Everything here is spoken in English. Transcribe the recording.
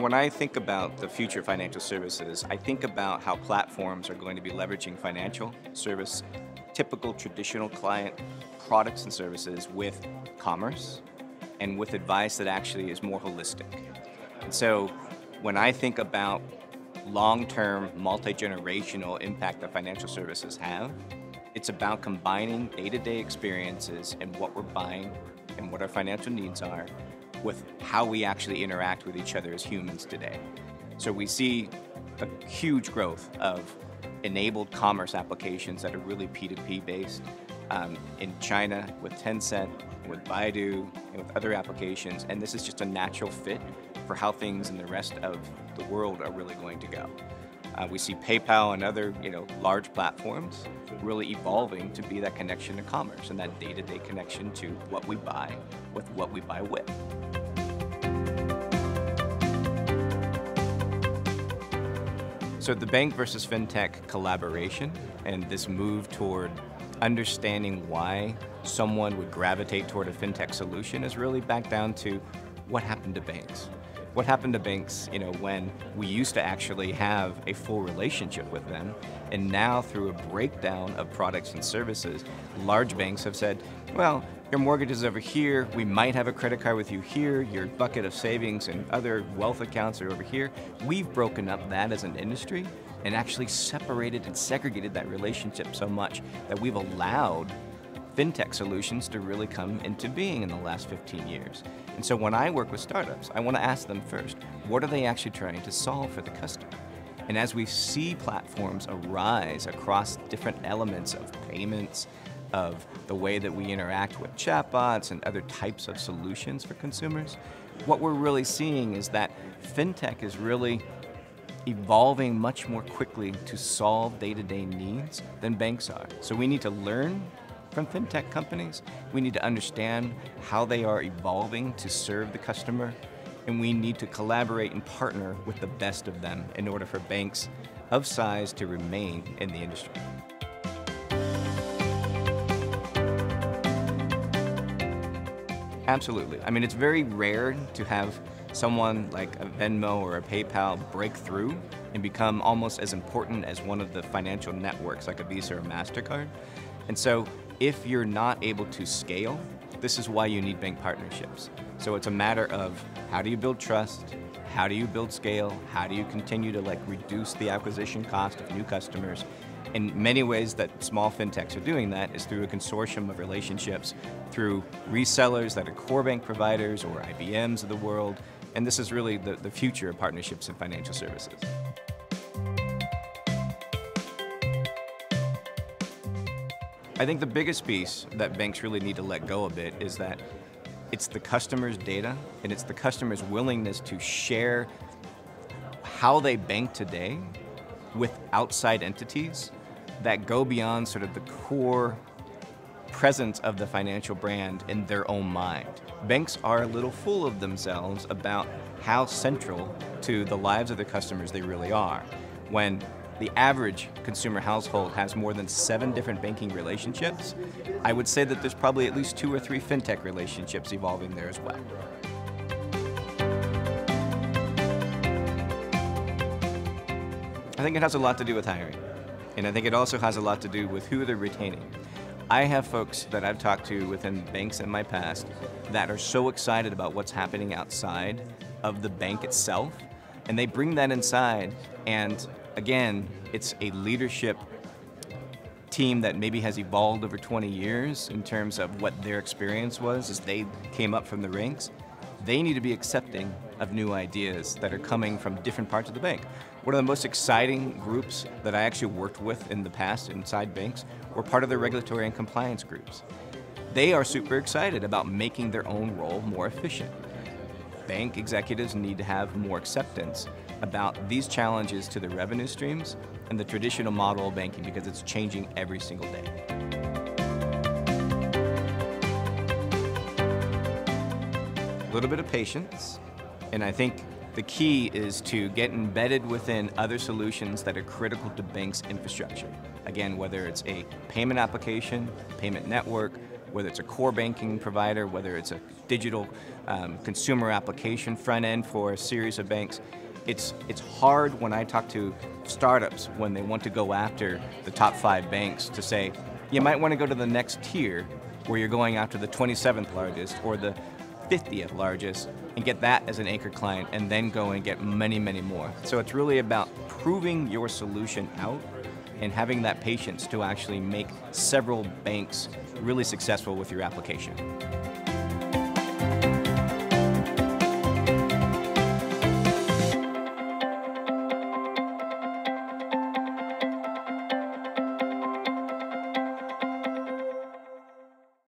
when I think about the future of financial services, I think about how platforms are going to be leveraging financial service, typical traditional client products and services with commerce and with advice that actually is more holistic. And so when I think about long-term, multi-generational impact that financial services have, it's about combining day-to-day experiences and what we're buying and what our financial needs are with how we actually interact with each other as humans today. So we see a huge growth of enabled commerce applications that are really P2P based in China with Tencent, with Baidu, and with other applications, and this is just a natural fit for how things in the rest of the world are really going to go. We see PayPal and other large platforms really evolving to be that connection to commerce and that day-to-day connection to what we buy with what we buy with. So the bank versus fintech collaboration and this move toward understanding why someone would gravitate toward a fintech solution is really back down to what happened to banks. What happened to banks, when we used to actually have a full relationship with them, and now through a breakdown of products and services, large banks have said, well, your mortgage is over here, we might have a credit card with you here, your bucket of savings and other wealth accounts are over here. We've broken up that as an industry and actually separated and segregated that relationship so much that we've allowed fintech solutions to really come into being in the last 15 years. And so when I work with startups, I want to ask them first, what are they actually trying to solve for the customer? And as we see platforms arise across different elements of payments, of the way that we interact with chatbots and other types of solutions for consumers, what we're really seeing is that fintech is really evolving much more quickly to solve day-to-day needs than banks are. So we need to learn from fintech companies. We need to understand how they are evolving to serve the customer, and we need to collaborate and partner with the best of them in order for banks of size to remain in the industry. Absolutely. I mean, it's very rare to have someone like a Venmo or a PayPal break through and become almost as important as one of the financial networks like a Visa or MasterCard. And so if you're not able to scale, this is why you need bank partnerships. So it's a matter of how do you build trust, how do you build scale, how do you continue to reduce the acquisition cost of new customers. In many ways that small fintechs are doing that is through a consortium of relationships, through resellers that are core bank providers or IBMs of the world, and this is really the future of partnerships in financial services. I think the biggest piece that banks really need to let go a bit is that it's the customer's data and it's the customer's willingness to share how they bank today with outside entities that go beyond sort of the core presence of the financial brand in their own mind. Banks are a little full of themselves about how central to the lives of their customers they really are. When the average consumer household has more than 7 different banking relationships, I would say that there's probably at least 2 or 3 fintech relationships evolving there as well. I think it has a lot to do with hiring, and I think it also has a lot to do with who they're retaining. I have folks that I've talked to within banks in my past that are so excited about what's happening outside of the bank itself, and they bring that inside, and again, it's a leadership team that maybe has evolved over 20 years in terms of what their experience was as they came up from the ranks. They need to be accepting of new ideas that are coming from different parts of the bank. One of the most exciting groups that I actually worked with in the past inside banks were part of the regulatory and compliance groups. They are super excited about making their own role more efficient. Bank executives need to have more acceptance about these challenges to the revenue streams and the traditional model of banking because it's changing every single day. A little bit of patience, and I think the key is to get embedded within other solutions that are critical to banks' infrastructure. Again, whether it's a payment application, payment network, whether it's a core banking provider, whether it's a digital consumer application front end for a series of banks. It's hard when I talk to startups when they want to go after the top 5 banks to say, you might want to go to the next tier where you're going after the 27th largest or the 50th largest and get that as an anchor client and then go and get many, many more. So it's really about proving your solution out and having that patience to actually make several banks really successful with your application.